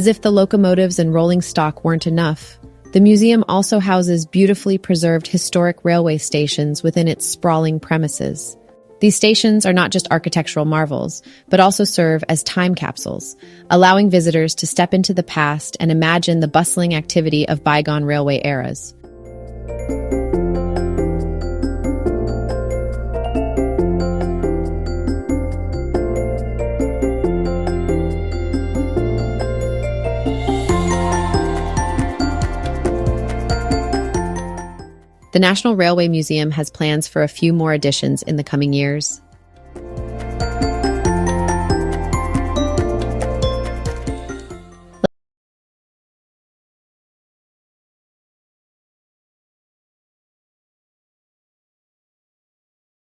As if the locomotives and rolling stock weren't enough, the museum also houses beautifully preserved historic railway stations within its sprawling premises. These stations are not just architectural marvels, but also serve as time capsules, allowing visitors to step into the past and imagine the bustling activity of bygone railway eras. The National Railway Museum has plans for a few more additions in the coming years.